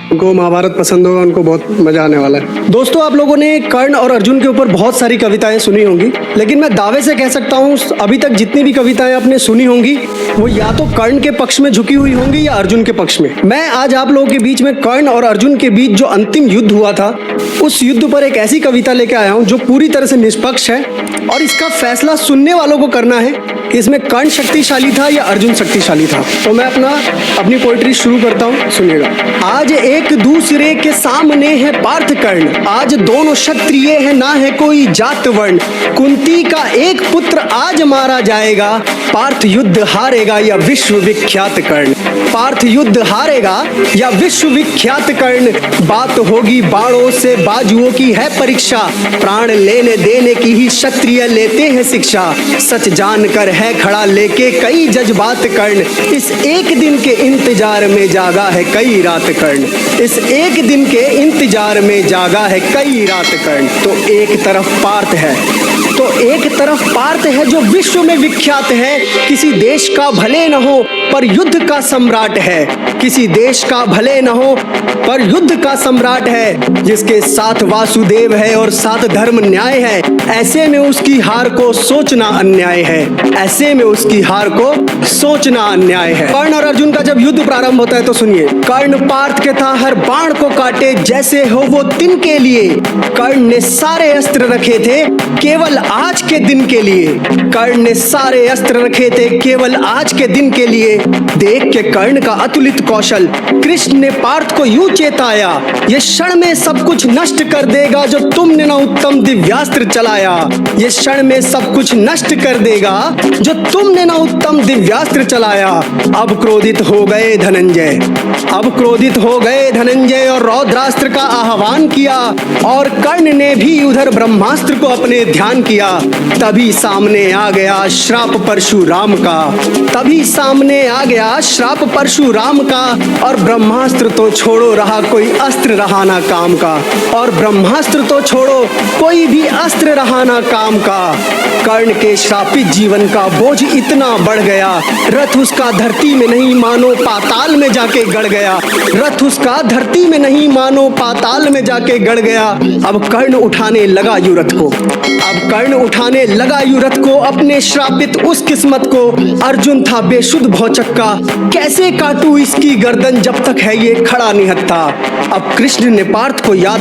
उनको महाभारत पसंद होगा, उनको बहुत मजा आने वाला है। दोस्तों, आप लोगों ने कर्ण और अर्जुन के ऊपर बहुत सारी कविताएं सुनी होंगी, लेकिन मैं दावे से कह सकता हूं अभी तक जितनी भी कविताएं आपने सुनी होंगी वो या तो कर्ण के पक्ष में झुकी हुई होंगी या अर्जुन के पक्ष में। मैं आज आप लोगों के बीच में कर्ण और अर्जुन के बीच जो अंतिम युद्ध हुआ था उस युद्ध पर एक ऐसी कविता लेके आया हूं जो पूरी तरह से निष्पक्ष है और इसका फैसला सुनने वालों को करना है कि इसमें कर्ण शक्तिशाली था या अर्जुन शक्तिशाली था। तो मैं अपनी पोइट्री शुरू करता हूँ, सुनिएगा। आज एक दूसरे के सामने है पार्थ कर्ण, आज दोनों क्षत्रिय है, ना है कोई जात वर्ण। कुंती का एक पुत्र आज मारा जाएगा, पार्थ युद्ध हारेगा या विश्व विख्यात कर्ण। पार्थ युद्ध हारेगा या विश्व विख्यात कर्ण। बात होगी बाणों से बाजुओं की है परीक्षा, प्राण लेने देने की ही क्षत्रिय लेते हैं शिक्षा। सच जानकर है खड़ा लेके कई जज्बात कर्ण, इस एक दिन के इंतजार में जागा है कई रात कर्ण। इस एक दिन के इंतजार में जागा है कई रात कर्ण। तो एक तरफ पार्थ है जो विश्व में विख्यात है, किसी देश का भले न हो पर युद्ध का सम्राट है। किसी देश का भले न हो पर युद्ध का सम्राट है, जिसके साथ वासुदेव है और साथ धर्म न्याय है। ऐसे में उसकी हार को सोचना अन्याय है, ऐसे में उसकी हार को सोचना अन्याय है। कर्ण और अर्जुन का जब युद्ध प्रारंभ होता है तो सुनिए। कर्ण पार्थ के था हर बाण को काटे, जैसे हो वो दिन के लिए। कर्ण ने सारे अस्त्र रखे थे केवल आज के दिन के लिए। कर्ण ने सारे अस्त्र रखे थे केवल आज के दिन के लिए। देख के कर्ण का अतुलित कौशल कृष्ण ने पार्थ को यूं चेताया, ये क्षण में सब कुछ नष्ट कर देगा जो तुमने न उत्तम दिव्यास्त्र चलाया। ये क्षण में सब कुछ नष्ट कर देगा जो तुमने न उत्तम दिव्यास्त्र चलाया। अब क्रोधित हो गए धनंजय और रौद्रास्त्र का आह्वान किया, और कर्ण ने भी उधर ब्रह्मास्त्र को अपने ध्यान किया। तभी सामने आ गया श्राप परशुराम का, और ब्रह्मास्त्र तो छोड़ो रहा कोई अस्त्र रहा ना काम का। और ब्रह्मास्त्र तो छोड़ो कोई भी अस्त्र रहा ना काम का। कर्ण के श्रापित जीवन का बोझ इतना बढ़ गया, रथ उसका धरती में नहीं मानो पाताल में जाके गड़ गया। रथ उसका धरती में नहीं मानो पाताल में जाके गड़ गया। अब कर्ण उठाने लगा युरथ को, अपने श्रापित उस किस्मत को। अर्जुन था बेशुद्ध भौचक्का, कैसे काटूं इसकी गर्दन जब तक है ये खड़ा निहत्था। अब कृष्ण ने पार्थ को याद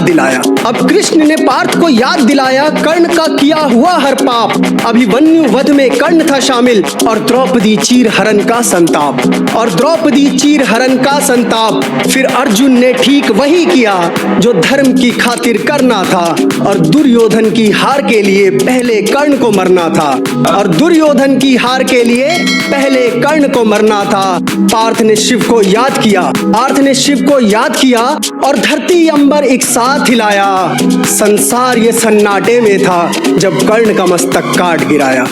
दिलाया कर्ण का किया हुआ हर पाप। अभिमन्यु वध में कर्ण था शामिल, और द्रौपदी चीर हरण का संताप। फिर अर्जुन ने ठीक वही किया जो धर्म की खातिर करना था, और दुर्योधन की हार के लिए पहले कर्ण को मरना था। पार्थ ने शिव को याद किया और धरती अंबर एक साथ हिलाया। संसार ये सन्नाटे में था जब कर्ण का मस्तक काट गिराया।